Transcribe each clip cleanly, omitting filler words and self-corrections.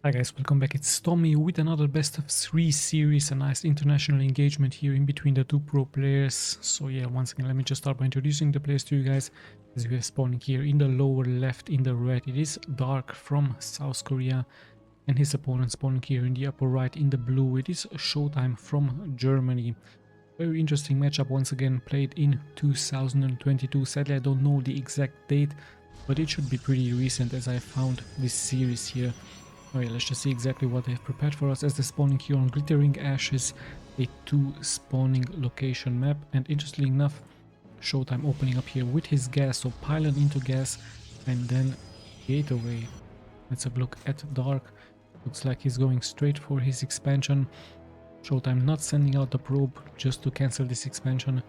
Hi guys, welcome back. It's Tommy with another best of 3 series, a nice international engagement here in between the two pro players. So yeah, once again, let me just start by introducing the players to you guys. As we are spawning here in the lower left in the red, it is Dark from South Korea, and his opponent spawning here in the upper right in the blue, it is Showtime from Germany. Very interesting matchup, once again played in 2022. Sadly, I don't know the exact date, but it should be pretty recent as I found this series here. Alright, let's just see exactly what they've prepared for us as they're spawning here on Glittering Ashes, a 2 spawning location map. And interestingly enough, Showtime opening up here with his gas, so pylon into gas and then gateway. Let's have a look at Dark. Looks like he's going straight for his expansion. Showtime not sending out the probe just to cancel this expansion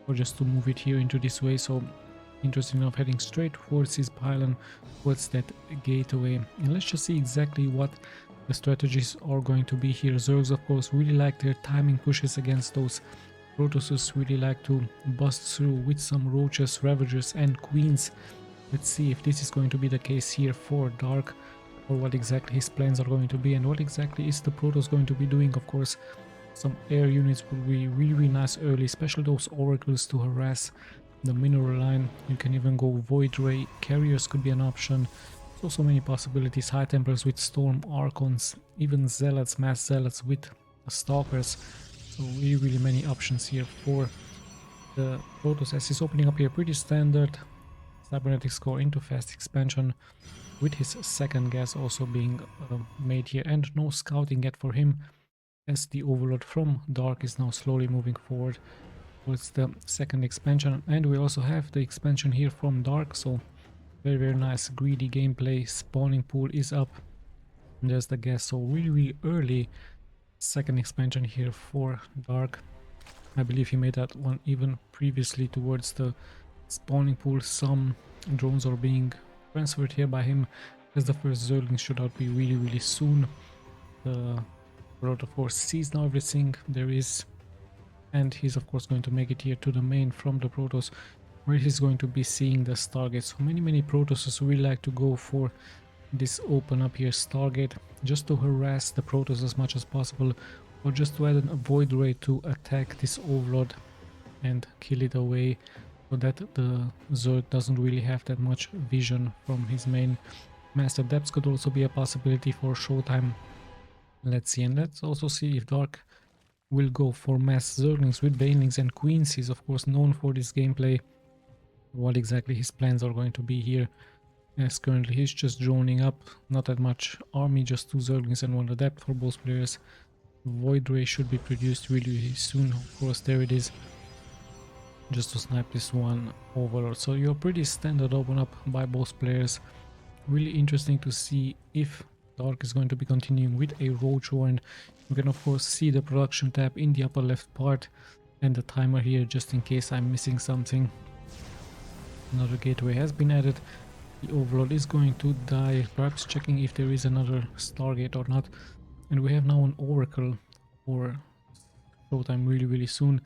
or just to move it here into this way. So interesting enough, heading straight towards his pylon, towards that gateway. And let's just see exactly what the strategies are going to be here. Zergs, of course, really like their timing pushes against those Protosses, really like to bust through with some roaches, ravagers and queens. Let's see if this is going to be the case here for Dark, or what exactly his plans are going to be, and what exactly is the Protoss going to be doing. Of course, some air units would be really nice early, especially those oracles to harass the mineral line. You can even go Void Ray, carriers could be an option. So many possibilities. High Templars with Storm Archons, even Zealots, Mass Zealots with Stalkers. So really many options here for the Protoss as he's opening up here. Pretty standard cybernetic score into fast expansion, with his second gas also being made here, and no scouting yet for him as the Overlord from Dark is now slowly moving forward towards the second expansion. And we also have the expansion here from Dark, so very nice greedy gameplay. Spawning pool is up, and there's the gas, so really early second expansion here for Dark. I believe he made that one even previously towards the spawning pool. Some drones are being transferred here by him as the first Zergling should out be really soon. The Protoss force sees now everything there is, and he's of course going to make it here to the main from the Protoss, where he's going to be seeing the Stargate. So many Protosses really like to go for this open up here Stargate, just to harass the Protoss as much as possible, or just to add a Void Ray to attack this Overlord and kill it away, so that the Zerg doesn't really have that much vision from his main. Master Depths could also be a possibility for Showtime. Let's see, and let's also see if Dark will go for mass Zerglings with Banelings and Queens. He's of course known for this gameplay. What exactly his plans are going to be here, as currently he's just droning up, not that much army, just 2 Zerglings and 1 Adept for both players. Void Ray should be produced really soon, of course. There it is, just to snipe this one Overlord. So you're pretty standard open up by both players. Really interesting to see if Dark is going to be continuing with a Roach Warrant. You can of course see the production tab in the upper left part, and the timer here just in case I'm missing something. Another gateway has been added. The Overlord is going to die, perhaps checking if there is another Stargate or not. And we have now an Oracle for Showtime really soon,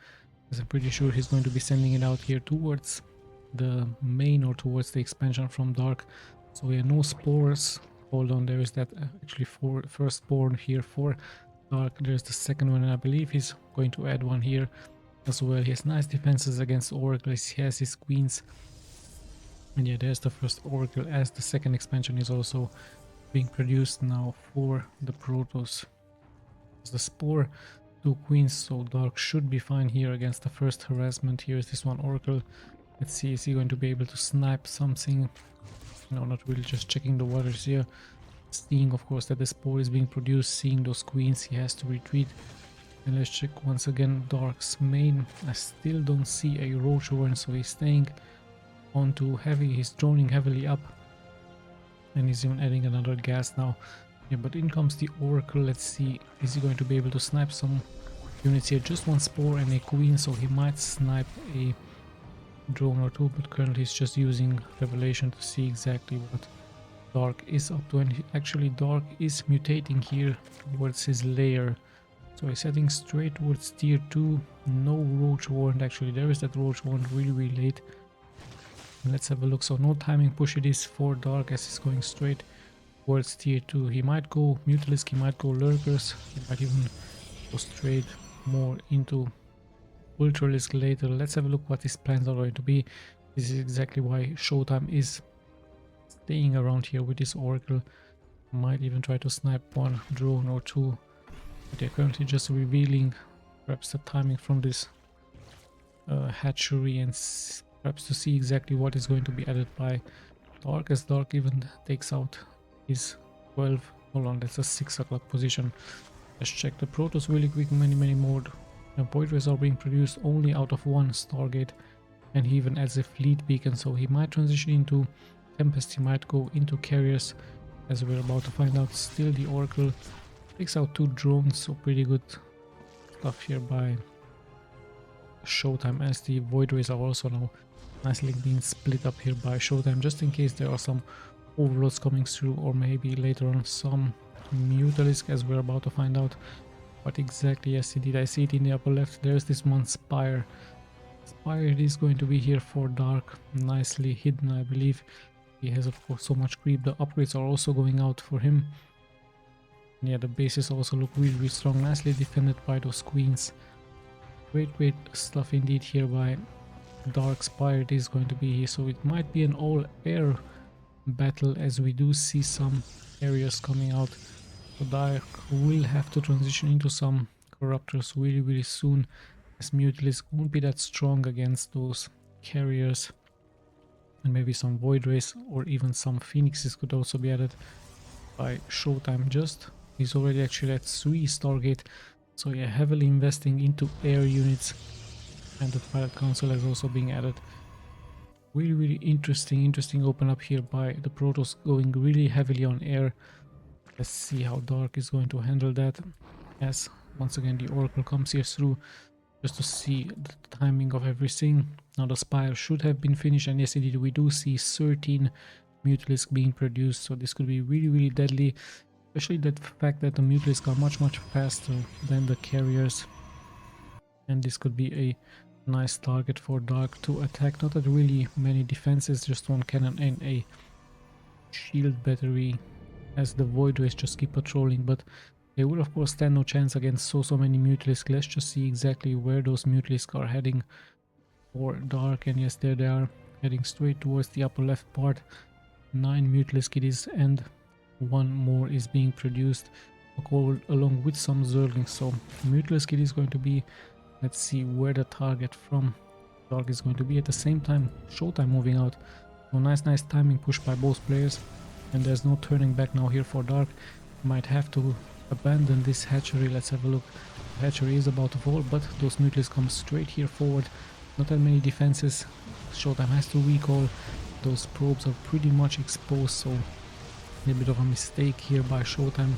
as I'm pretty sure he's going to be sending it out here towards the main or towards the expansion from Dark. So yeah, no spores. Hold on, there is that actually firstborn here for Dark. There's the second one, and I believe he's going to add one here as well. He has nice defenses against Oracles, he has his Queens. And yeah, there's the first Oracle, as the second expansion is also being produced now for the Protoss. There's the Spore, 2 Queens, so Dark should be fine here against the first harassment. Here is this one Oracle. Let's see, is he going to be able to snipe something? No, not really, just checking the waters here. Seeing of course that the Spore is being produced, seeing those Queens, he has to retreat. And let's check once again Dark's main. I still don't see a Roach Warren, so he's staying onto heavy, he's droning heavily up, and he's even adding another gas now. Yeah, but in comes the Oracle. Let's see, is he going to be able to snipe some units here? Just 1 Spore and a Queen, so he might snipe a drone or 2, but currently he's just using Revelation to see exactly what Dark is up to. And actually Dark is mutating here towards his lair, so he's heading straight towards tier 2. No Roach Warrant, actually there is that Roach Warrant really late. Let's have a look. So no timing push it is for Dark, as he's going straight towards tier 2. He might go Mutalisk, he might go Lurkers, he might even go straight more into Ultralisk later. Let's have a look what his plans are going to be. This is exactly why Showtime is staying around here with this Oracle. Might even try to snipe one drone or two. But they're currently just revealing perhaps the timing from this hatchery, and perhaps to see exactly what is going to be added by Dark, as Dark even takes out his 12. Hold on, that's a 6 o'clock position. Let's check the Protoss really quick. Many more Void Rays are being produced only out of one Stargate, and he even adds a fleet beacon, so he might transition into Tempest, he might go into carriers, as we're about to find out. Still the Oracle takes out 2 drones, so pretty good stuff here by Showtime, as the Void Rays are also now nicely being split up here by Showtime, just in case there are some overloads coming through, or maybe later on some Mutalisk, as we're about to find out. What exactly? Yes indeed, I see it in the upper left. There's this one Spire. Spire is going to be here for Dark, nicely hidden, I believe. He has of course so much creep. The upgrades are also going out for him. And yeah, the bases also look really strong, nicely defended by those queens. Great stuff indeed here by Dark. Spire is going to be here, so it might be an all-air battle, as we do see some areas coming out. So Dark will have to transition into some Corruptors really soon, as Mutalisk won't be that strong against those carriers. And maybe some Void Rays or even some Phoenixes could also be added by Showtime. He's already actually at 3 Stargate, so yeah, heavily investing into air units. And the Pilot Council is also being added. Really interesting open up here by the Protoss, going really heavily on air. Let's see how Dark is going to handle that, as once again the Oracle comes here through just to see the timing of everything. Now the Spire should have been finished, and yes indeed we do see 13 Mutalisk being produced, so this could be really deadly, especially the fact that the Mutalisk are much faster than the carriers, and this could be a nice target for Dark to attack. Not that really many defenses, just one cannon and a shield battery, as the Void Rays just keep patrolling, but they will of course stand no chance against so many Mutalisk. Let's just see exactly where those Mutalisk are heading for Dark, and yes, there they are, heading straight towards the upper left part. 9 Mutalisk it is, and 1 more is being produced along with some Zerglings. So Mutalisk it is going to be. Let's see where the target from Dark is going to be. At the same time, Showtime moving out. So nice timing push by both players, and there's no turning back now here for Dark. Might have to abandon this hatchery. Let's have a look. The hatchery is about to fall, but those Mutalisk come straight here forward. Not that many defenses. Showtime has to recall. Those probes are pretty much exposed, so a little bit of a mistake here by Showtime.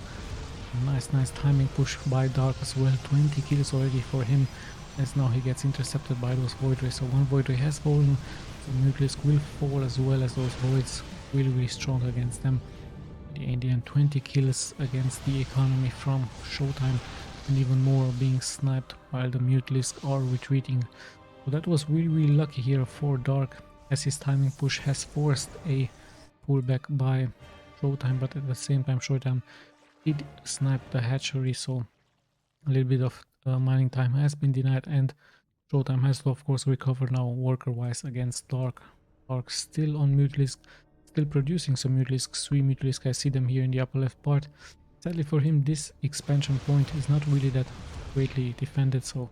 Nice timing push by Dark as well. 20 kills already for him, as now he gets intercepted by those Void Rays. So one Void Ray has fallen. The Mutalisk will fall, as well as those Voids really strong against them. In the end, 20 kills against the economy from Showtime, and even more being sniped while the Mutalisk are retreating. So that was really lucky here for Dark, as his timing push has forced a pullback by Showtime, but at the same time Showtime did snipe the hatchery, so a little bit of mining time has been denied, and Showtime has to of course recover now worker wise against Dark. Dark still on Mutalisk, still producing some Mutalisk, 3 Mutalisk, I see them here in the upper left part. Sadly for him, this expansion point is not really that greatly defended, so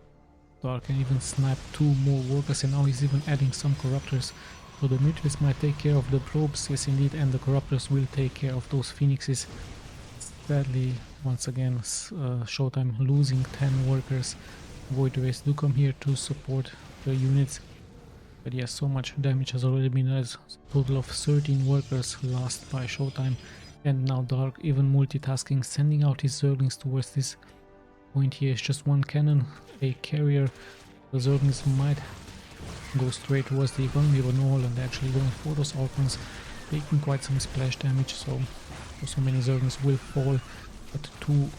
Dark can even snipe 2 more workers, and now he's even adding some Corruptors. So the Mutalisk might take care of the probes, yes indeed, and the Corruptors will take care of those Phoenixes. Sadly, once again, Showtime losing 10 workers. Void Rays do come here to support the units. But yeah, so much damage has already been done. A total of 13 workers lost by Showtime. And now Dark even multitasking, sending out his Zerglings towards this point here. It's just 1 cannon, a carrier. The Zerglings might go straight towards the economy, but no, and actually going for those Orphans, taking quite some splash damage. So many Zerglings will fall, but 2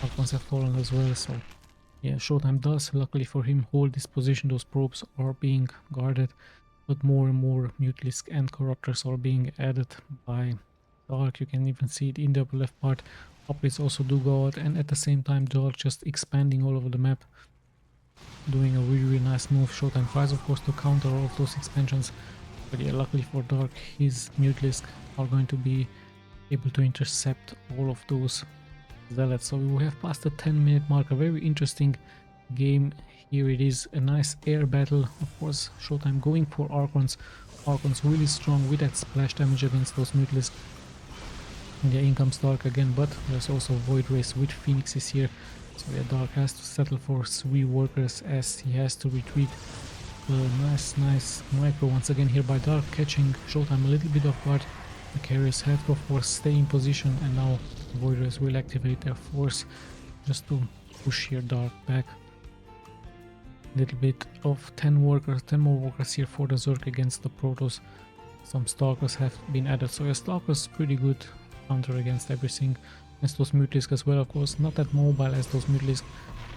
Orphans have fallen as well. So yeah, Showtime does, luckily for him, hold this position. Those probes are being guarded, but more and more Mutalisk and Corruptors are being added by Dark, you can even see it in the upper left part. Upgrades also do go out, and at the same time Dark just expanding all over the map, doing a really nice move. Showtime tries of course to counter all of those expansions, but yeah, luckily for Dark, his Mutalisk are going to be able to intercept all of those zealots. So we have passed the 10-minute mark, a very interesting game. Here it is, a nice air battle. Of course, Showtime going for Archons. Archons really strong with that splash damage against those Mutalisk. And yeah, in comes Dark again, but there's also Void Race with Phoenixes here. So yeah, Dark has to settle for 3 workers as he has to retreat. Nice micro once again here by Dark, catching Showtime a little bit off guard. The carriers have to of course stay in position, and now Void Race will activate their force just to push here Dark back. Little bit of 10 more workers here for the Zerg against the Protoss. Some Stalkers have been added, so yeah, Stalkers pretty good counter against everything. Against those Mutalisk as well, of course, not that mobile as those Mutalisk,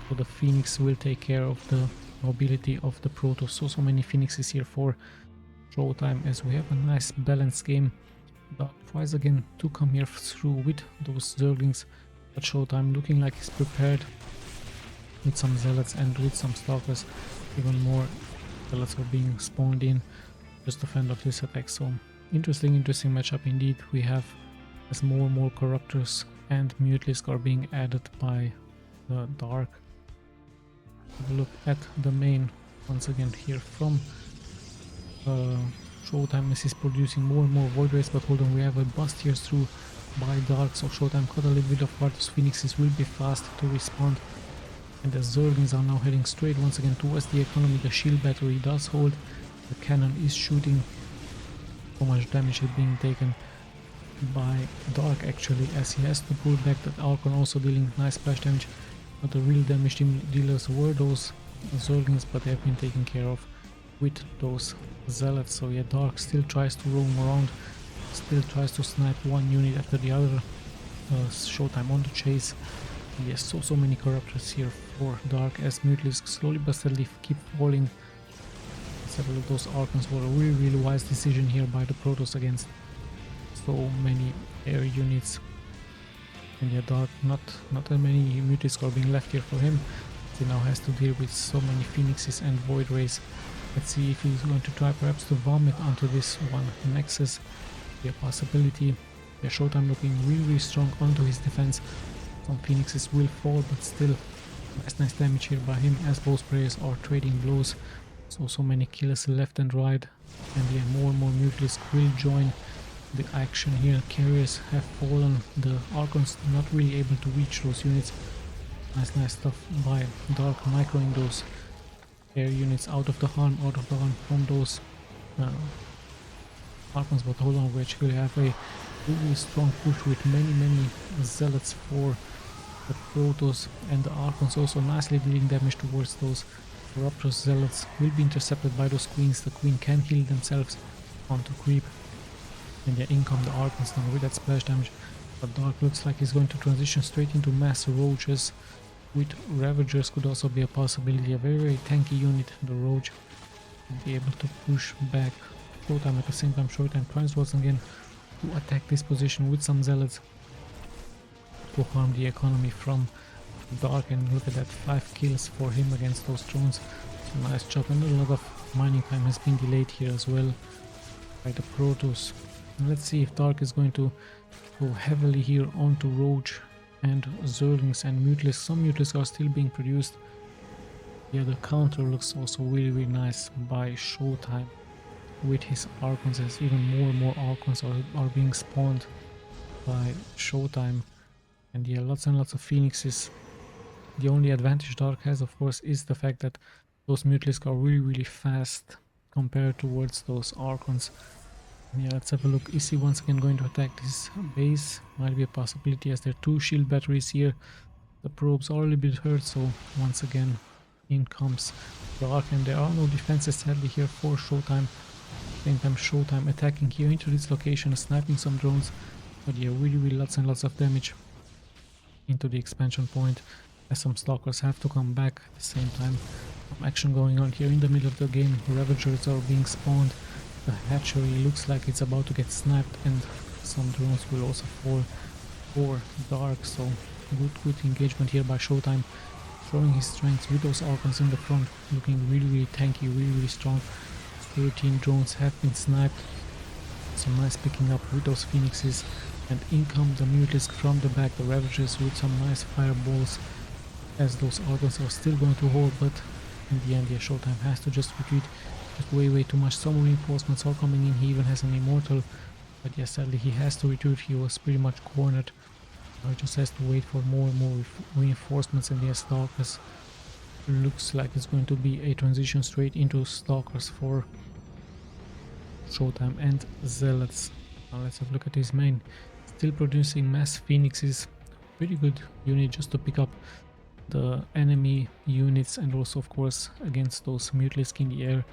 so the Phoenix will take care of the mobility of the Protoss. So many Phoenixes here for Showtime as we have a nice balanced game. Dark tries again to come here through with those Zerglings, but Showtime looking like he's prepared with some Zealots and with some Stalkers. Even more Zealots are being spawned in just to fend off this attack. So interesting matchup indeed. We have as more and more Corruptors and Mutalisk are being added by the Dark. Have a look at the main once again here from Showtime as he's producing more and more Void Rays, but hold on, we have a bust here through by Dark, so Showtime caught a little bit of part. Those Phoenixes will be fast to respond, and the Zerglings are now heading straight once again towards the economy. The shield battery does hold, the cannon is shooting. So much damage is being taken by Dark actually, as he has to pull back. That Archon also dealing nice splash damage, but the real damage dealers were those Zerglings, but they have been taken care of with those Zealots. So yeah, Dark still tries to roam around, still tries to snipe one unit after the other. Showtime on the chase. Yes, so many Corruptors here for Dark as Mutalisk slowly but steadily keep falling. Several of those Archons were a really wise decision here by the Protoss against so many air units. And yeah, Dark, not that many Mutalisk are being left here for him. He now has to deal with so many Phoenixes and Void Rays. Let's see if he's going to try perhaps to vomit onto this one Nexus. Be a possibility. Yeah, Showtime looking really strong onto his defense. Some Phoenixes will fall, but still nice damage here by him as both players are trading blows. So many kills left and right, and yeah, more and more Mutalisk will join the action here. Carriers have fallen, the Archons not really able to reach those units. Nice stuff by Dark, microing those air units out of the harm from those Archons. But hold on, we actually have a really strong push with many Zealots for the Protoss, and the Archons also nicely dealing damage towards those Corruptors. Zealots will be intercepted by those Queens. The Queen can heal themselves onto creep, and yeah, in come the Archons now with that splash damage. But Dark looks like he's going to transition straight into mass Roaches. With Ravagers could also be a possibility. A very tanky unit, the Roach, will be able to push back Showtime. At the same time, Showtime tries once again to attack this position with some Zealots to harm the economy from Dark. And look at that, 5 kills for him against those drones. So nice job, and a lot of mining time has been delayed here as well by the Protoss. Let's see if Dark is going to go heavily here onto Roach and Zerglings and Mutalisk. Some Mutalisk are still being produced. Yeah, the counter looks also really nice by Showtime with his Archons, as even more and more Archons are being spawned by Showtime. And yeah, lots and lots of Phoenixes. The only advantage Dark has, of course, is the fact that those Mutalisk are really fast compared towards those Archons. Yeah, let's have a look. Is he once again going to attack this base? Might be a possibility, as there are 2 shield batteries here. The probes are a little bit hurt, so once again in comes Dark, and there are no defenses sadly here for Showtime. Same time, Showtime attacking here into this location, sniping some drones. But yeah, really lots and lots of damage into the expansion point, as some Stalkers have to come back at the same time. Some action going on here in the middle of the game. Ravagers are being spawned. The hatchery looks like it's about to get sniped, and some drones will also fall for Dark, so good engagement here by SHOWTIME, showing his strengths with those Archons in the front, looking really tanky, really strong. 13 drones have been sniped, some nice picking up with those Phoenixes, and in come the Mutalisk from the back, the Ravagers with some nice fireballs, as those Archons are still going to hold, but in the end, yeah, SHOWTIME has to just retreat. Just way too much. Some reinforcements are coming in. He even has an Immortal, but yeah, sadly he has to retreat. He was pretty much cornered. He just has to wait for more and more reinforcements, and yes, Stalkers looks like it's going to be a transition straight into Stalkers for SHOWTIME and Zealots. Now let's have a look at his main. Still producing mass Phoenixes. Pretty good unit just to pick up the enemy units, and also of course against those Mutalisk in the air.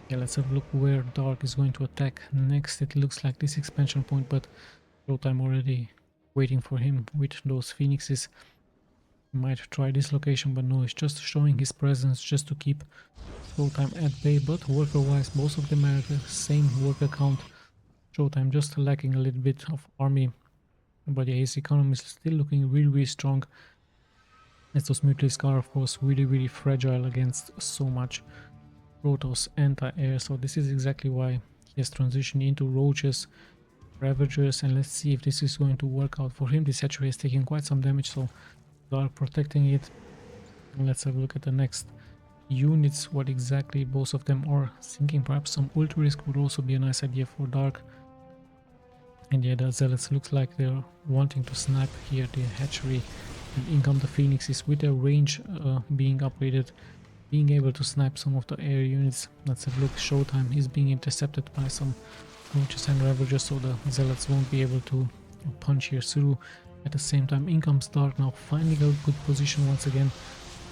Yeah, let's have a look where Dark is going to attack next. It looks like this expansion point, but SHOWTIME already waiting for him with those Phoenixes. Might try this location, but no, it's just showing his presence just to keep SHOWTIME at bay. But worker wise, both of them are the same worker count. SHOWTIME just lacking a little bit of army, but yeah, his economy is still looking really strong, as those Mutalisk are of course really fragile against so much Protoss anti-air. So this is exactly why he has transitioned into Roaches, Ravagers, and let's see if this is going to work out for him. This hatchery is taking quite some damage, so Dark protecting it. And let's have a look at the next units, what exactly both of them are sinking. Perhaps some Ultra-Risk would also be a nice idea for Dark. And yeah, the Zealots looks like they're wanting to snap here the hatchery, and in come the Phoenixes with their range being upgraded, being able to snipe some of the air units. Let's have a look. SHOWTIME is being intercepted by some Roaches and Ravagers, so the Zealots won't be able to punch here through. At the same time, in comes Dark now, finding a good position once again,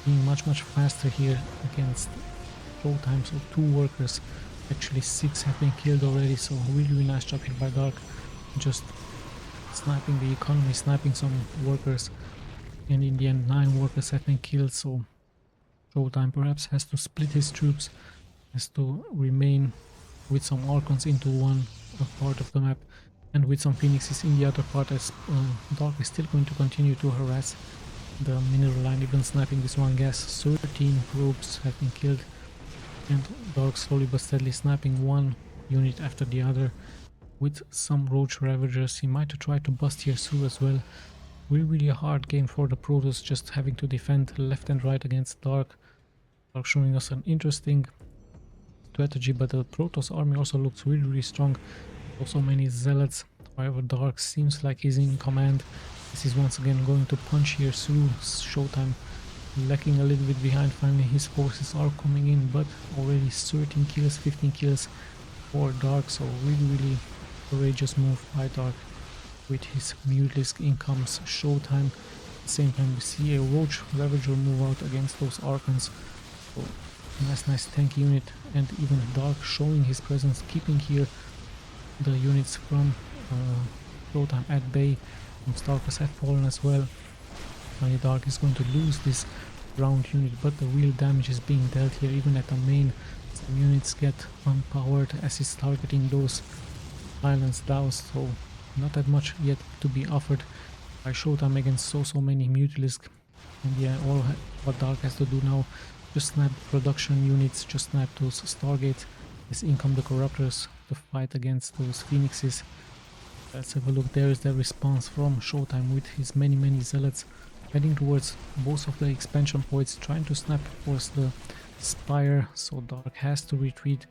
being much faster here against SHOWTIME. So 2 workers, actually 6 have been killed already, so really nice job here by Dark, just sniping the economy, sniping some workers, and in the end 9 workers have been killed. So SHOWTIME perhaps has to split his troops, has to remain with some Archons into one part of the map and with some Phoenixes in the other part, as Dark is still going to continue to harass the mineral line, even sniping this one gas. 13 probes have been killed, and Dark slowly but steadily sniping one unit after the other with some Roach Ravagers. He might try to bust here through as well. Really a hard game for the Protoss, just having to defend left and right against Dark. Dark showing us an interesting strategy, but the Protoss army also looks really strong. Also many Zealots. However, Dark seems like he's in command. This is once again going to punch here through. SHOWTIME lacking a little bit behind. Finally his forces are coming in, but already 13 kills, 15 kills for Dark. So really courageous move by Dark. With his Mutalisk in comes SHOWTIME. At the same time we see a Roach Ravager move out against those Archons. So nice tank unit, and even Dark showing his presence, keeping here the units from SHOWTIME at bay. Some Stalkers have fallen as well. Finally Dark is going to lose this ground unit, but the real damage is being dealt here even at the main. Some units get unpowered as he's targeting those islands down, so not that much yet to be offered by SHOWTIME against so many Mutalisk. And yeah, all what Dark has to do now, just snipe production units, just snipe those Stargates, as in come the Corruptors to fight against those Phoenixes. Let's have a look. There is the response from SHOWTIME with his many Zealots heading towards both of the expansion points, trying to snipe of course the Spire, so Dark has to retreat.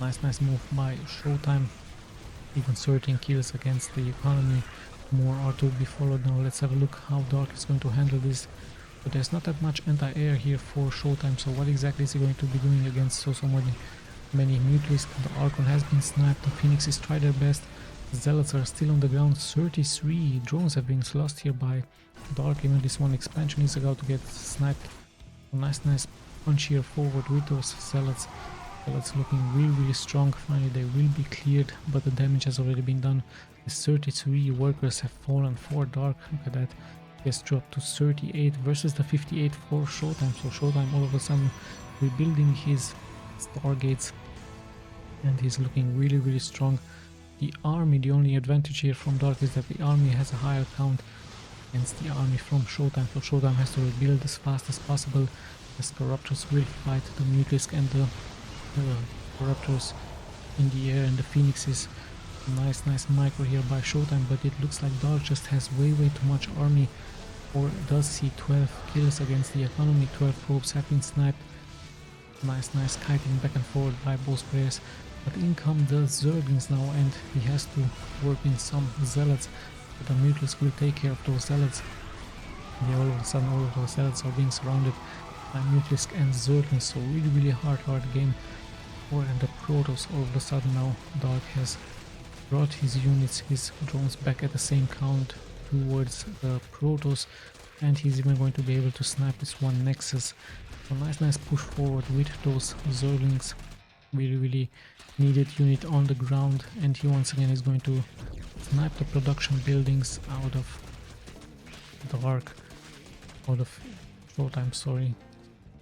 Nice move by SHOWTIME. Even 13 kills against the economy. More are to be followed now. Let's have a look how Dark is going to handle this. But there's not that much anti-air here for SHOWTIME, so what exactly is he going to be doing against so many Mutalisk? The Archon has been sniped, the Phoenixes try their best, the Zealots are still on the ground. 33 drones have been lost here by Dark. Even this one expansion is about to get sniped. A nice punch here forward with those Zealots. Zealots looking really strong. Finally they will be cleared, but the damage has already been done. The 33 workers have fallen for Dark. Look at that. He has dropped to 38 versus the 58 for SHOWTIME. So SHOWTIME all of a sudden rebuilding his Stargates, and he's looking really strong. the army. The only advantage here from Dark is that the army has a higher count against the army from Showtime, so Showtime has to rebuild as fast as possible, as Corruptors will fight the Mutalisk and the Corruptors in the air and the Phoenixes. Nice micro here by Showtime, but it looks like Dark just has way too much army, or does see 12 kills against the economy. 12 probes have been sniped. Nice kiting back and forward by both players, but in come the Zerglings now, and he has to work in some Zealots, but the Mutalisk will take care of those Zealots. And all of a sudden all of those Zealots are being surrounded by Mutalisk and Zerglings, so really hard game. And the Protoss, all of a sudden now Dark has brought his units, his drones back at the same count towards the Protoss, and he's even going to be able to snipe this one Nexus. So nice push forward with those Zerglings. Really needed unit on the ground, and he once again is going to snipe the production buildings out of Showtime, sorry.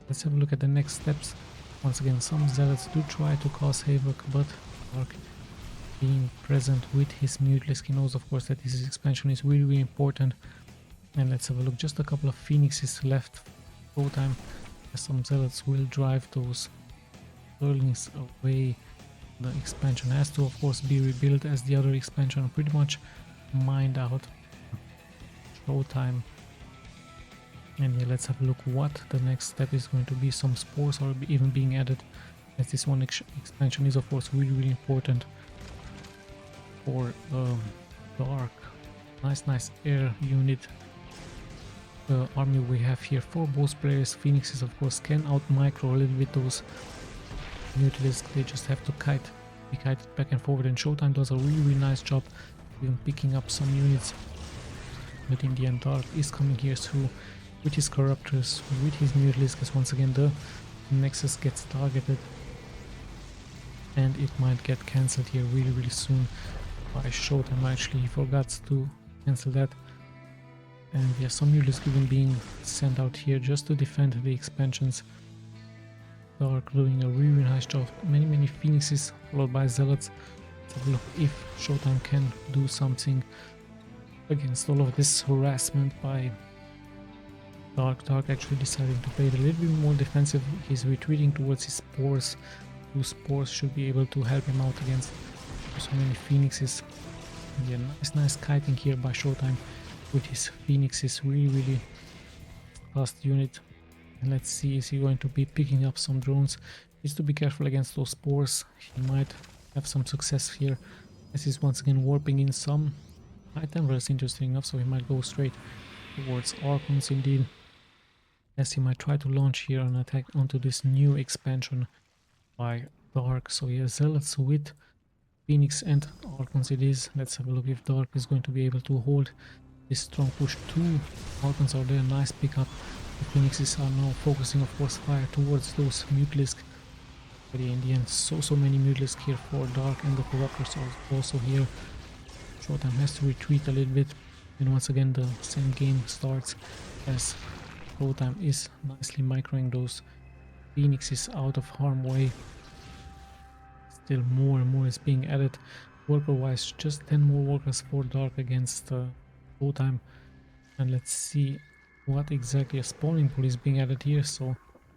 Let's have a look at the next steps. Once again, some Zealots do try to cause havoc, but Dark, being present with his Mutalisk, he knows of course that his expansion is really important. And let's have a look, just a couple of Phoenixes left. Showtime, some Zealots will drive those Zerglings away. The expansion has to of course be rebuilt, as the other expansion pretty much mined out Showtime. And yeah, let's have a look what the next step is going to be. Some spores are even being added, as this one expansion is of course really important for Dark. Nice air unit. The army we have here for both players. Phoenixes of course can out micro a little bit those Mutalisk. They just have to be kited back and forward, and Showtime does a really nice job even picking up some units. But in the end, Dark is coming here through with his Corruptors, with his Mutalisk, as once again the Nexus gets targeted, and it might get cancelled here really soon by Showtime. Actually, he forgot to cancel that. And yeah, some Mutalisk even being sent out here just to defend the expansions. Dark doing a really nice job. Many Phoenixes followed by Zealots. Let's have a look if Showtime can do something against all of this harassment by Dark. Dark actually deciding to play it a little bit more defensive. He's retreating towards his spores. Those spores should be able to help him out against so many Phoenixes. And yeah, nice kiting here by Showtime with his Phoenixes. Really fast unit. And let's see, is he going to be picking up some drones? He needs to be careful against those spores. He might have some success here, as he's once again warping in some high temperers, interesting enough, so he might go straight towards Archons indeed, as he might try to launch here an attack onto this new expansion by Dark. So yeah, Zealots with Phoenix and Archons it is. Let's have a look if Dark is going to be able to hold this strong push. 2 Archons are there, nice pickup. The Phoenixes are now focusing of course fire towards those Mutalisk. But yeah, in the end, so many Mutalisk here for Dark, and the Corruptors are also here. Showtime has to retreat a little bit, and once again the same game starts, as Showtime is nicely microing those Phoenixes out of harm's way. Still more and more is being added. Worker wise, just 10 more workers for Dark against Showtime. And let's see what exactly a spawning pool is being added here. So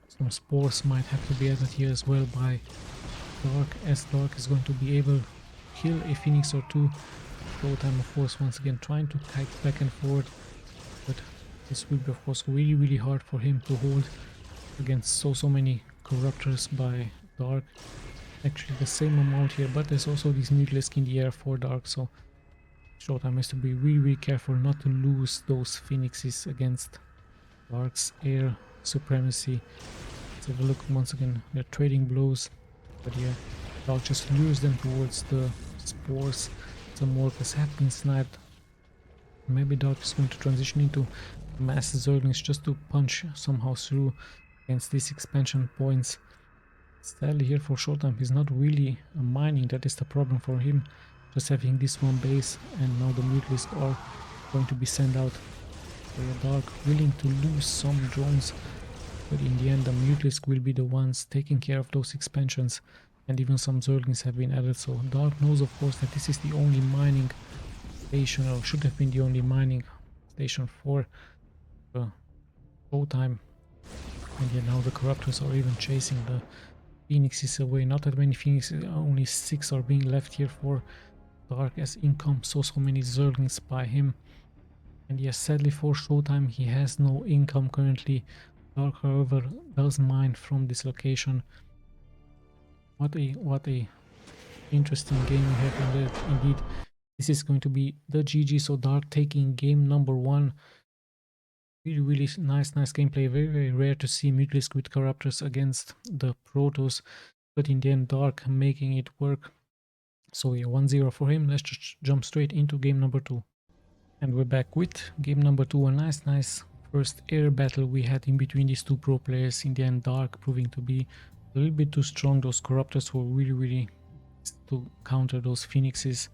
some spores might have to be added here as well by Dark, as Dark is going to be able to kill a Phoenix or 2. Showtime of course once again trying to kite back and forward, but this will be of course really hard for him to hold against so many Corruptors by Dark. Actually the same amount here, but there's also these Mutalisk in the air for Dark, so Showtime has to be really careful not to lose those Phoenixes against Dark's air supremacy. Let's have a look once again. They're trading blows, but yeah, Dark just lures them towards the spores. Some workers have been sniped. Maybe Dark is going to transition into mass Zerglings just to punch somehow through against these expansion points. Sadly here for Showtime, he's not really mining, that is the problem for him. Just having this one base, and now the Mutalisk are going to be sent out. So yeah, Dark willing to lose some drones, but in the end the Mutalisk will be the ones taking care of those expansions. and even some Zerglings have been added. So Dark knows, of course, that this is the only mining station, or should have been the only mining station for Showtime. And yeah, now the Corruptors are even chasing the Phoenixes away. Not that many Phoenixes, only 6 are being left here for Dark, as in comes so many Zerglings by him. And yes, sadly for Showtime, he has no income currently. Dark, however, does mine from this location. What a interesting game we have indeed. This is going to be the GG. So Dark taking game number 1. Really nice gameplay. Very rare to see Mutalisk with Corruptors against the Protoss, but in the end Dark making it work. So yeah, 1-0 for him. Let's just jump straight into game number 2. And we're back with game number 2. A nice first air battle we had in between these two pro players. In the end, Dark proving to be a little bit too strong. Those Corruptors were really to counter those Phoenixes.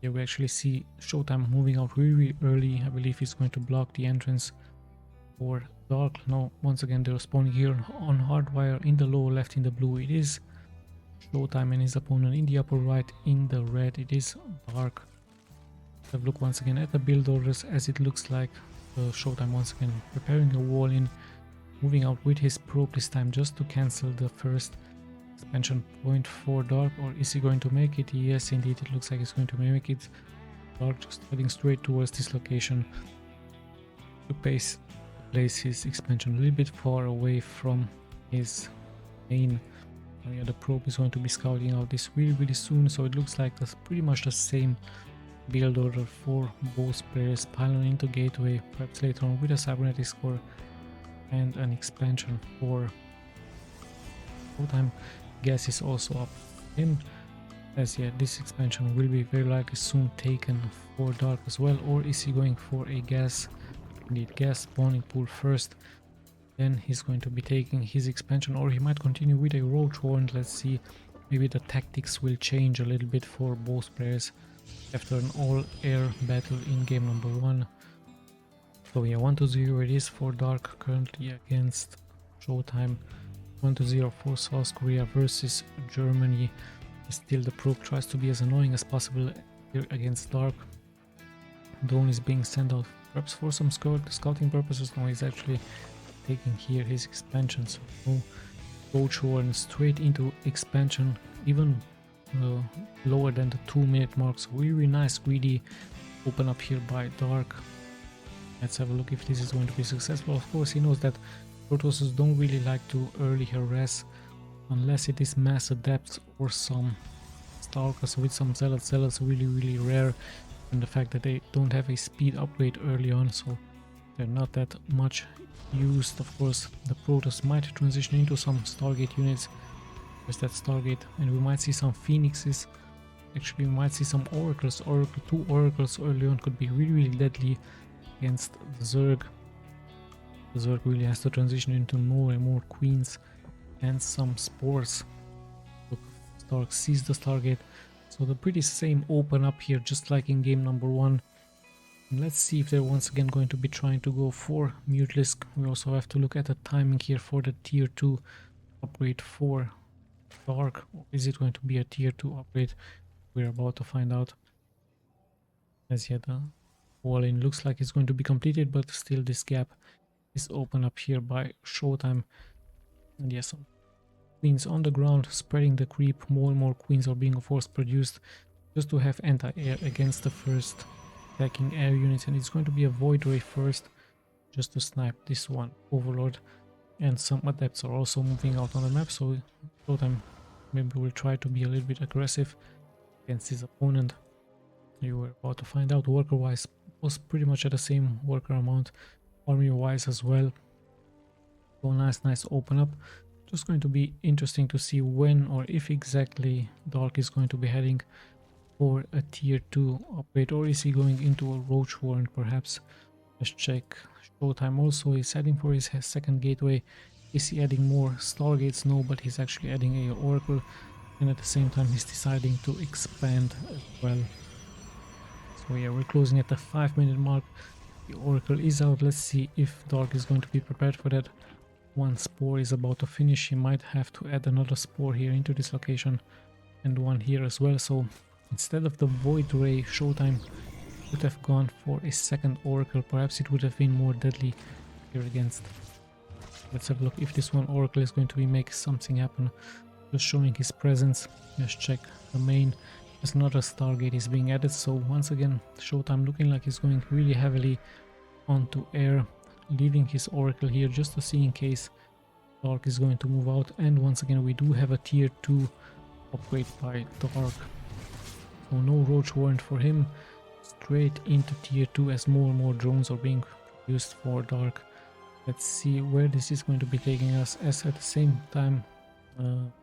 Yeah, we actually see Showtime moving out really early. I believe he's going to block the entrance for Dark. No, once again they're spawning here on Hardwire in the lower left. In the blue it is Showtime and his opponent. In the upper right in the red it is Dark. Have a look once again at the build orders, as it looks like Showtime once again preparing a wall in, moving out with his probe this time just to cancel the first expansion point for Dark. Or is he going to make it? Yes, indeed, it looks like he's going to make it. Dark just heading straight towards this location to place his expansion a little bit far away from his main. Yeah, the probe is going to be scouting out this really soon, so it looks like that's pretty much the same build order for both players. Pylon into gateway, perhaps later on with a cybernetic score and an expansion for Showtime. Gas is also up in, as yeah, this expansion will be very likely soon taken for Dark as well. Or is he going for a gas? Indeed, gas spawning pool first, then he's going to be taking his expansion, or he might continue with a roach warrant. Let's see, maybe the tactics will change a little bit for both players after an all-air battle in game number 1. So yeah, 1-0 it is for Dark currently against Showtime. 1-0 for South Korea versus Germany. Still the probe tries to be as annoying as possible here against Dark. Drone is being sent out perhaps for some scouting purposes. No, he's actually taking here his expansion, so no roach warrant, straight into expansion, even lower than the 2-minute mark. So really nice greedy open up here by Dark. Let's have a look if this is going to be successful. Of course, he knows that Protosses don't really like to early harass unless it is mass adepts or some Stalkers with some Zealots. Zealots really rare, and the fact that they don't have a speed upgrade early on, so they're not that much used. Of course, the Protoss might transition into some Stargate units. There's that Stargate, and we might see some Phoenixes. Actually, we might see some Oracles. Two Oracles early on could be really deadly against the Zerg. The Zerg really has to transition into more and more Queens and some Spores. Look, Stark sees the Stargate, so the pretty same open up here, just like in game number 1. And let's see if they're once again going to be trying to go for Mutalisk. We also have to look at the timing here for the tier 2 upgrade for Dark. Or is it going to be a tier 2 upgrade? We're about to find out. As yet, the wall in looks like it's going to be completed, but still this gap is open up here by Showtime. And yes, some queens on the ground spreading the creep. More and more queens are being of course produced just to have anti-air against the first attacking air units, and it's going to be a void ray first just to snipe this one Overlord. And some adepts are also moving out on the map, so Showtime maybe will try to be a little bit aggressive against his opponent. You were about to find out. Worker wise was pretty much at the same worker amount, army wise as well. So nice open up. Just going to be interesting to see when or if exactly Dark is going to be heading for a tier 2 upgrade, or is he going into a roach warrant perhaps. Let's check. Showtime also is heading for his second gateway. Is he adding more Stargates? No, but he's actually adding a Oracle, and at the same time he's deciding to expand as well. So yeah, we're closing at the 5-minute mark. The Oracle is out. Let's see if Dark is going to be prepared for that. one spore is about to finish, he might have to add another spore here into this location and one here as well. So instead of the Void Ray, Showtime would have gone for a second Oracle. Perhaps it would have been more deadly here against. Let's have a look if this one Oracle is going to be make something happen. Just showing his presence. Let's check the main. There's another Stargate is being added. So once again, Showtime looking like he's going really heavily onto air, leaving his Oracle here just to see in case Dark is going to move out. And once again, we do have a tier 2 upgrade by Dark. So no Roach Warrant for him. Straight into tier 2 as more and more drones are being used for Dark. Let's see where this is going to be taking us, as at the same time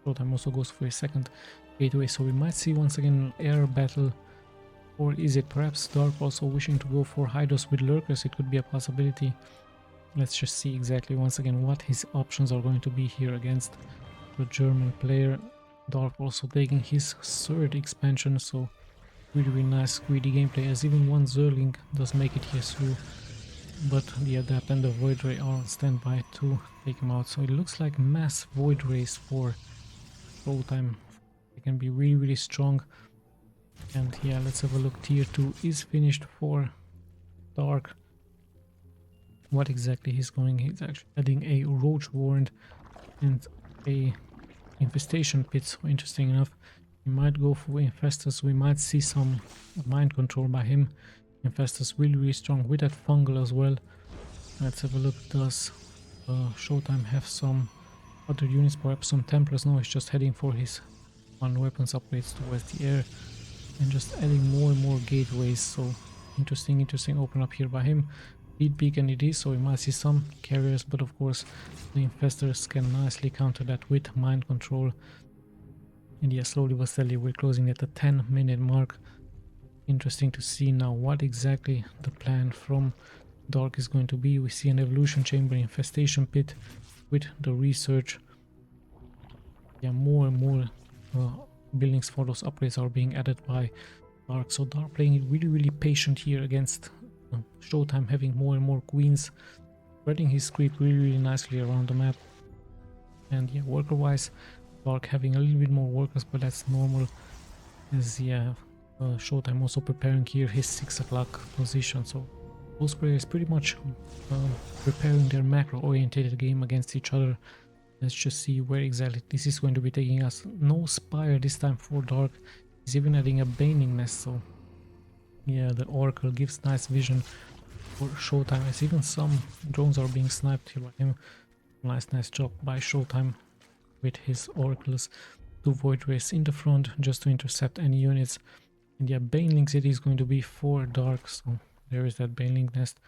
Showtime also goes for a second gateway. So we might see once again an air battle, or is it perhaps Dark also wishing to go for Hydros with Lurkers? It could be a possibility. Let's just see exactly once again what his options are going to be here against the German player. Dark also taking his third expansion, so really nice greedy gameplay, as even one Zerling does make it here through, but the Adapt and the Void Ray are on standby to take him out. So it looks like mass Void Rays for Showtime. They can be really strong. And yeah, let's have a look. Tier 2 is finished for Dark. What exactly he's going? He's actually adding a Roach Warrant and a Infestation Pit. So interesting enough, he might go for Infestors. We might see some mind control by him. Infestors really strong with that Fungal as well. Let's have a look. Does Showtime have some other units? Perhaps some Templars? No, he's just heading for his one weapons upgrades towards the air and just adding more and more gateways. So interesting open up here by him. Speed beacon it is, so we might see some carriers, but of course the Infestors can nicely counter that with mind control. And yeah, slowly but steadily we're closing at the 10-minute mark. Interesting to see now what exactly the plan from Dark is going to be. We see an evolution chamber, infestation pit with the research. Yeah, more and more buildings for those upgrades are being added by Dark. So Dark playing it really patient here against Showtime, having more and more queens, spreading his creep really nicely around the map. And yeah, worker wise, Dark having a little bit more workers, but that's normal, as yeah, Showtime also preparing here his 6 o'clock position. So both players pretty much preparing their macro oriented game against each other. Let's just see where exactly this is going to be taking us. No Spire this time for Dark. He's even adding a Baning Nest, so yeah, the Oracle gives nice vision for Showtime, as even some drones are being sniped here by him. Nice job by Showtime with his Oracles. 2 Void Rays in the front just to intercept any units. And yeah, Banelings it is going to be for Dark, so there is that Baneling Nest.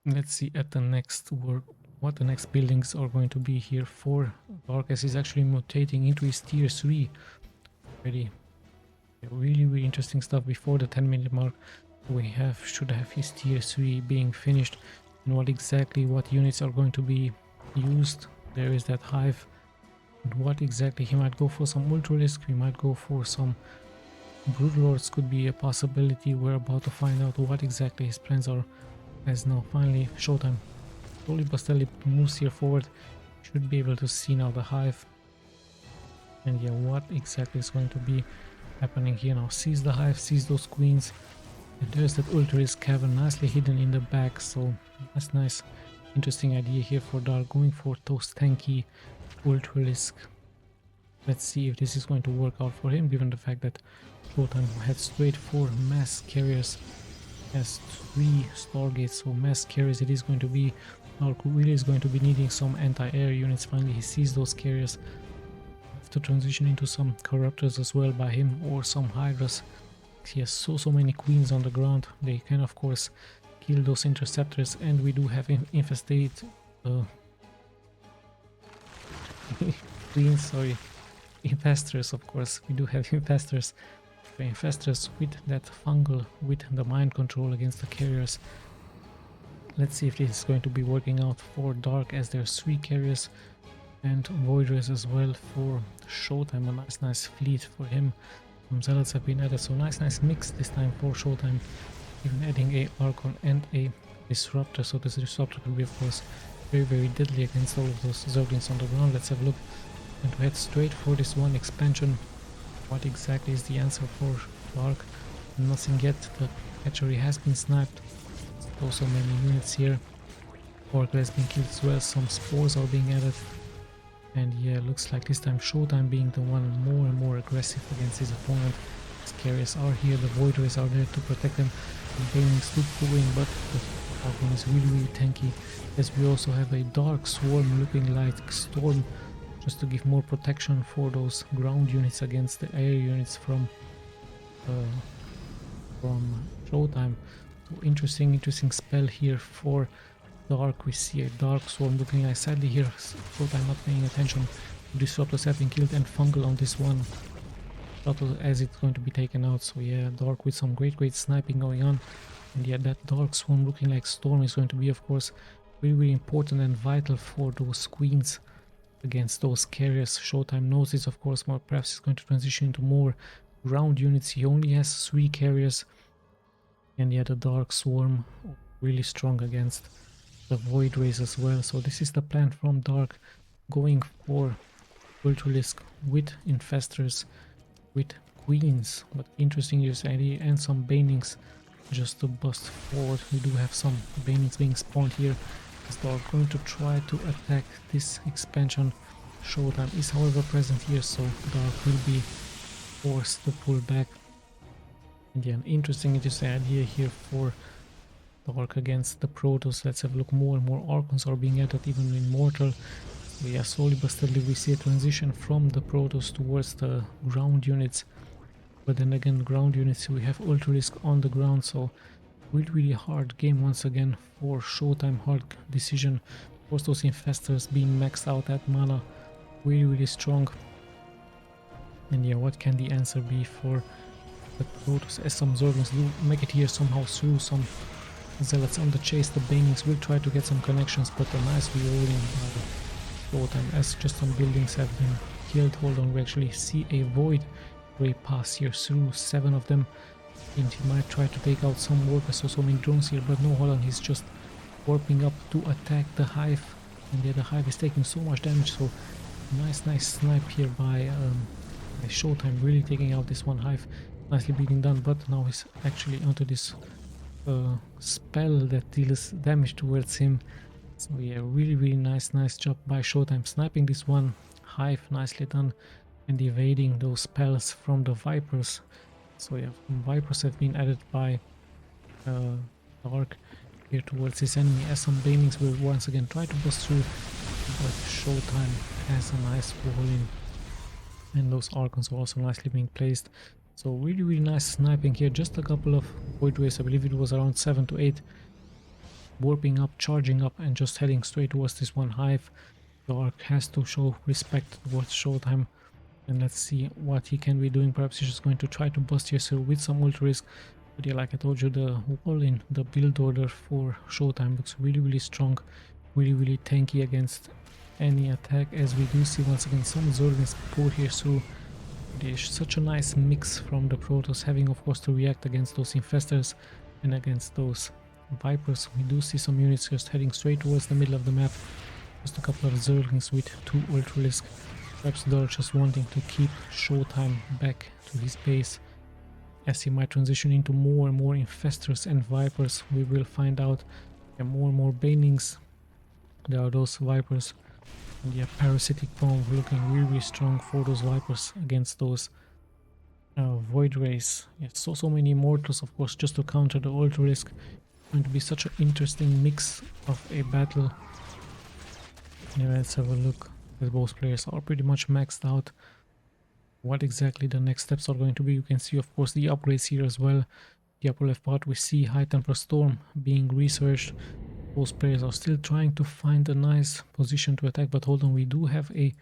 Let's see at the next work what the next buildings are going to be here for Dark, as he's actually mutating into his tier 3 already. Really interesting stuff. Before the 10-minute mark we should have his tier 3 being finished, and what units are going to be used. There is that hive, and what exactly he might go for. Some Ultralisk, we might go for some Broodlords, could be a possibility. We're about to find out what exactly his plans are, as now finally Showtime slowly but steadily moves here forward. Should be able to see now the hive, and yeah, what exactly is going to be happening here now. Sees the hive, sees those queens, and there's that Ultralisk cavern nicely hidden in the back. So that's nice, interesting idea here for Dark, going for those tanky Ultralisk. Let's see if this is going to work out for him, given the fact that Showtime heads straight for mass carriers, has 3 Stargates, so mass carriers it is going to be. Dark really is going to be needing some anti-air units. Finally he sees those carriers. To transition into some Corruptors as well by him, or some Hydras. He has so many queens on the ground. They can of course kill those interceptors, and we do have infested queens, sorry, infestors. Of course we do have infestors. The infestors with that fungal, with the mind control against the carriers. Let's see if this is going to be working out for Dark, as there's 3 carriers and Void Rays as well for Showtime. A nice fleet for him. Some Zealots have been added, so nice mix this time for Showtime, even adding a Archon and a Disruptor. So this Disruptor could be of course very deadly against all of those Zerglings on the ground. Let's have a look and to head straight for this one expansion. What exactly is the answer for Dark? Nothing yet. The hatchery has been sniped. Also many units here. Oracle has been killed as well. Some spores are being added. And yeah, looks like this time Showtime being the one more and more aggressive against his opponent. His carriers are here, the Void Rays are there to protect them. The Banelings look going, but the Falcon is really tanky. As we also have a Dark Swarm looking like Storm, just to give more protection for those ground units against the air units from Showtime. So interesting spell here for Dark. We see a Dark Swarm looking like, sadly here Showtime not paying attention. Disruptors have been killed and Fungal on this one as it's going to be taken out. So yeah, Dark with some great sniping going on. And yeah, that Dark Swarm looking like Storm is going to be of course really important and vital for those queens against those carriers. Showtime knows this of course, more perhaps he's going to transition into more ground units. He only has 3 carriers. And yeah, the Dark Swarm really strong against the Void Rays as well. So this is the plan from Dark, going for Ultralisk with Infestors, with Queens, but interesting use idea, and some Banelings just to bust forward. We do have some Banelings being spawned here, as Dark going to try to attack this expansion. Showtime is however present here, so Dark will be forced to pull back. And yeah, an interesting idea here for Dark against the Protoss. Let's have a look. More and more Archons are being added, even in Mortal. So yeah, slowly but steadily we see a transition from the Protoss towards the ground units. But then again, ground units, we have Ultralisk on the ground, so really hard game once again for Showtime. Hard decision. Of course, those Infestors being maxed out at mana, really strong. And yeah, what can the answer be for the Protoss, as some Zerglings do make it here somehow through some Zealots on the chase. The Banelings will try to get some connections, but a nice rerolling Showtime as just some buildings have been killed. Hold on, we actually see a Void Ray pass here through 7 of them, and he might try to take out some workers or so many drones here, but no, hold on, he's just warping up to attack the Hive, and yeah, the Hive is taking so much damage. So nice snipe here by Showtime, really taking out this one Hive. Nicely being done, but now he's actually onto this spell that deals damage towards him. So yeah, really nice job by Showtime sniping this one Hive, nicely done, and evading those spells from the Vipers. So yeah, Vipers have been added by Dark here towards his enemy, as some Banelings will once again try to bust through, but Showtime has a nice wall in, and those Archons are also nicely being placed. So really nice sniping here. Just a couple of Void Rays, I believe it was around 7 to 8, warping up, charging up, and just heading straight towards this one Hive. Dark has to show respect towards Showtime, and let's see what he can be doing. Perhaps he's just going to try to bust here through with some Ultralisk. But yeah, like I told you, the wall in the build order for Showtime looks really strong, really tanky against any attack, as we do see once again some Zerglings pour here through. There's such a nice mix from the Protoss, having of course to react against those Infestors and against those Vipers. We do see some units just heading straight towards the middle of the map. Just a couple of Zerglings with 2 Ultralisk. Perhaps they're just wanting to keep Showtime back to his base, as he might transition into more and more Infestors and Vipers. We will find out. Yeah, more and more Banelings. There are those Vipers. And yeah, Parasitic Bomb looking really strong for those Vipers against those Void Rays. Yeah, so many Mortals, of course, just to counter the Ultralisk. Going to be such an interesting mix of a battle. Yeah, let's have a look, as both players are pretty much maxed out. What exactly the next steps are going to be, you can see of course the upgrades here as well. The upper left part we see High Temper Storm being researched. Those players are still trying to find a nice position to attack, but hold on, we do have a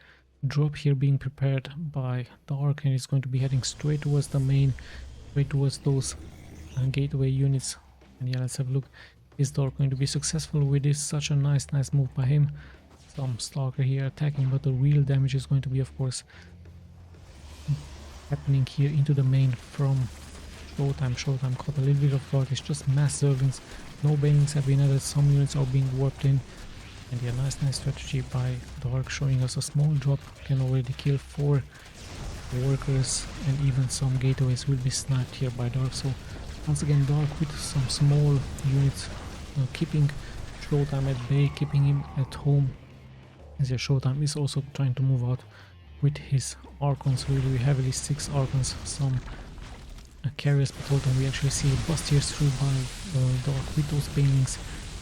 drop here being prepared by Dark, and it's going to be heading straight towards the main, straight towards those gateway units. And yeah, let's have a look. Is Dark going to be successful with this? Such a nice move by him. Some Stalker here attacking, but the real damage is going to be of course happening here into the main from Showtime. Showtime caught a little bit of Dark. It's just mass Zerglings. No Banelings have been added. Some units are being warped in. And yeah, nice strategy by Dark, showing us a small drop. Can already kill 4 workers, and even some gateways will be sniped here by Dark. So once again, Dark with some small units keeping Showtime at bay, keeping him at home. As yeah, Showtime is also trying to move out with his Archons, really heavily 6 Archons, some carriers per totem. We actually see Bustiers through by Dark with those banelings,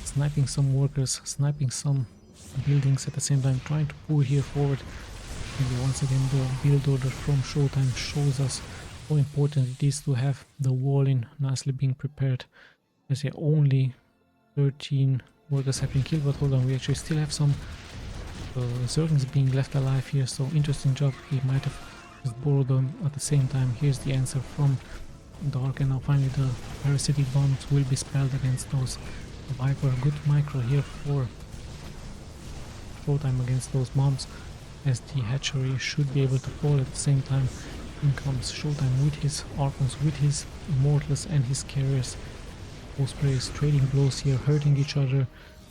sniping some workers, sniping some buildings at the same time, trying to pull here forward. And once again, the build order from Showtime shows us how important it is to have the wall in nicely being prepared. As yeah, only 13 workers have been killed, but hold on, we actually still have some Zerglings being left alive here, so interesting job. He might have just borrowed them at the same time. Here's the answer from Dark, and now finally the parasitic bombs will be spelled against those Viper. Good micro here for Showtime against those bombs, as the hatchery should be able to fall at the same time. In comes Showtime with his Archons, with his Immortals and his carriers. Both players trading blows here, hurting each other,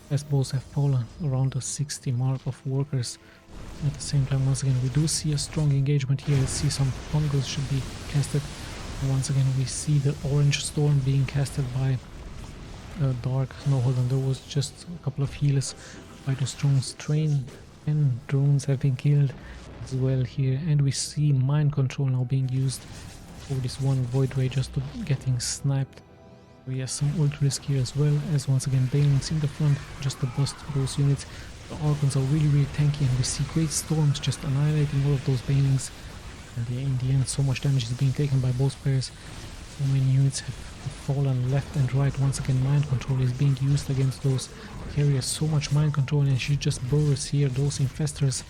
as both have fallen around the 60 mark of workers. At the same time, once again, we do see a strong engagement here. Let's see some fungals should be casted. And once again, we see the orange storm being casted by Dark. No, hold on, there was just a couple of healers by those drones. Train and drones have been killed as well here. And we see mind control now being used for this one Void Ray just to getting sniped. We have some ult risk here as well, as once again banelings in the front just to bust those units. The Archons are really tanky, and we see great storms just annihilating all of those banelings. And yeah, in the end, so much damage is being taken by both players. So many units have fallen left and right. Once again, mind control is being used against those carriers. So much mind control, and she just burrows here those infestors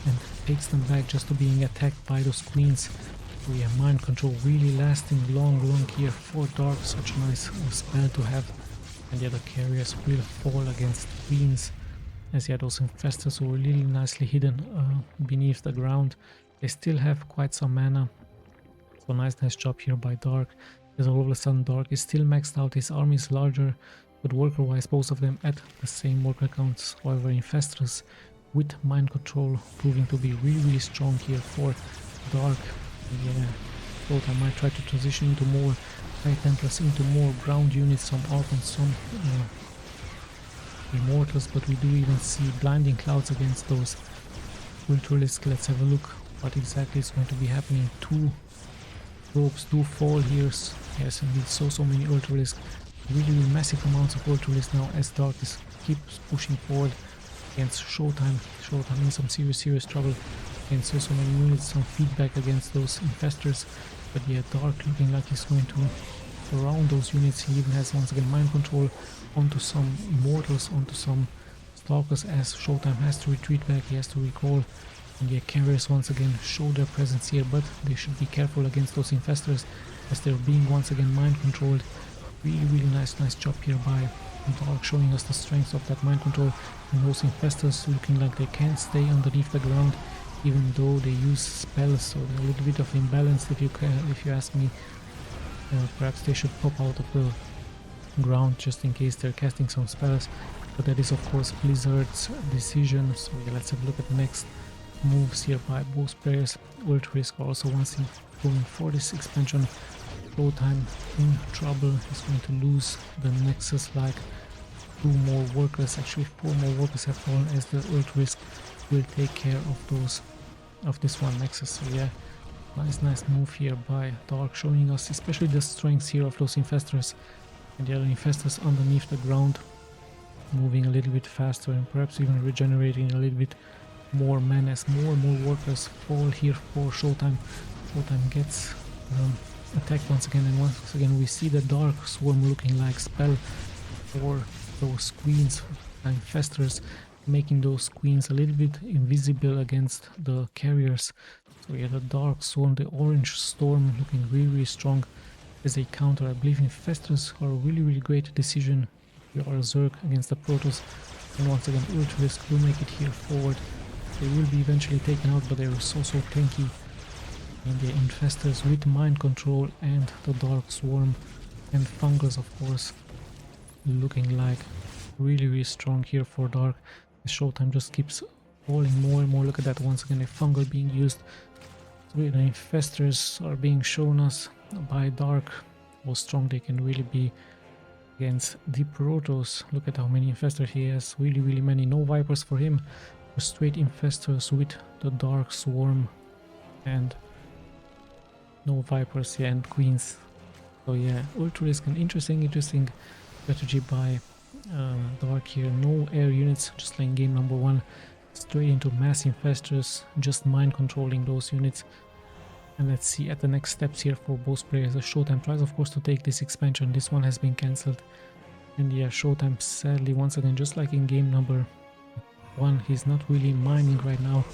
and takes them back just to being attacked by those queens. So yeah, mind control really lasting long here for Dark. Such a nice spell to have. And yeah, the carriers will fall against queens, as yeah, those infestors were really nicely hidden beneath the ground. They still have quite some mana. So nice job here by Dark. As all of a sudden Dark is still maxed out. His army is larger, but worker wise both of them at the same worker counts. However, infestors with mind control proving to be really strong here for Dark. Yeah, thought I might try to transition into more High Templars, into more ground units, some Archons, some Immortals, but we do even see blinding clouds against those Ultralisk. Let's have a look what exactly is going to be happening. 2 probes do fall here. Yes, indeed, so many Ultralisk. Really massive amounts of Ultralisk now, as Dark keeps pushing forward against Showtime. Showtime in some serious trouble against so many units, some feedback against those infestors. But yeah, Dark looking like he's going to surround those units. He even has once again mind control onto some Immortals, onto some Stalkers, as Showtime has to retreat back, he has to recall. And yeah, carriers once again show their presence here, but they should be careful against those infestors, as they're being once again mind controlled. Really nice job here by Dark, showing us the strength of that mind control. And those infestors looking like they can't stay underneath the ground, even though they use spells, so they're a little bit of imbalanced if you ask me. Perhaps they should pop out of the ground just in case they're casting some spells, but that is of course Blizzard's decision. So yeah, let's have a look at the next moves here by both players. Ultralisk also once going for this expansion. Showtime in trouble, he's going to lose the Nexus, like 2 more workers, actually 4 more workers have fallen, as the Ultralisk will take care of this one Nexus. So yeah, nice move here by Dark, showing us especially the strengths here of those infestors, and the other infestors underneath the ground moving a little bit faster and perhaps even regenerating a little bit more mana as more and more workers fall here for Showtime. Showtime gets attacked once again, and once again we see the Dark Swarm looking like spell for those queens and infestors, making those queens a little bit invisible against the carriers. So yeah, the Dark Swarm, the Orange Storm, looking really strong as a counter. I believe infestors are a really great decision if you are a Zerg against the Protoss. And once again, Ultralisk will make it here forward. They will be eventually taken out, but they are so tanky. And the infestors with mind control and the Dark Swarm and Fungus, of course, looking like really strong here for Dark. The Showtime just keeps falling more and more. Look at that, once again a fungal being used. So the infestors are being shown us by Dark, how strong they can really be against the Protoss. Look at how many infestors he has, really many. No Vipers for him, just straight infestors with the Dark Swarm, and no Vipers, yeah, and Queens. So yeah, ultra-risk and interesting strategy by Dark here. No air units, just playing game number 1 straight into mass infestors, just mind controlling those units. And let's see at the next steps here for both players. The Showtime tries of course to take this expansion. This one has been cancelled. And yeah, Showtime sadly once again, just like in game number 1, he's not really mining right now.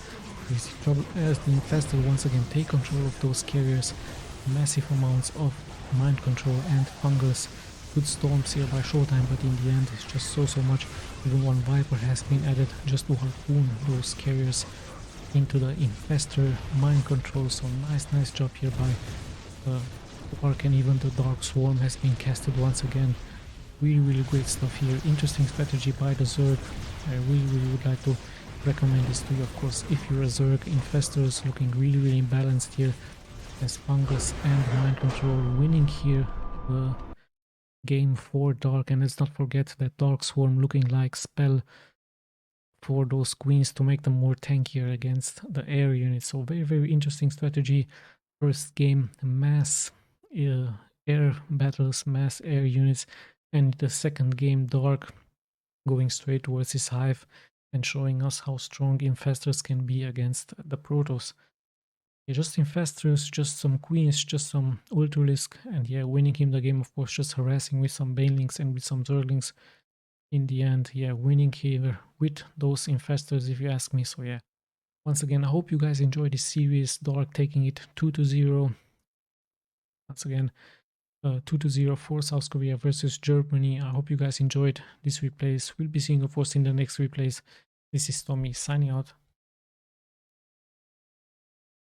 He's in trouble as the infestor once again take control of those carriers. Massive amounts of mind control and fungus. Good storms here by Showtime, but in the end it's just so much. Even one Viper has been added just to harpoon those carriers into the infestor mind control. So nice job here by Dark, and even the Dark Swarm has been casted once again. Really great stuff here. Interesting strategy by the Zerg. I really would like to recommend this to you, of course, if you're a Zerg. Infestors looking really balanced here as fungus and mind control, winning here the game for Dark. And let's not forget that Dark Swarm looking like spell for those queens to make them more tankier against the air units. So very interesting strategy. First game, mass air battles, mass air units, and the second game, Dark going straight towards his hive and showing us how strong infestors can be against the Protoss. Yeah, just infestors, just some queens, just some ultralisk, and yeah, winning him the game, of course, just harassing with some banelings and with some zerglings. In the end, yeah, winning here with those infestors, if you ask me. So yeah, once again, I hope you guys enjoyed this series. Dark taking it 2-0. Once again, 2-0 for South Korea versus Germany. I hope you guys enjoyed this replays. We'll be seeing, of course, in the next replays. This is Tommy signing out.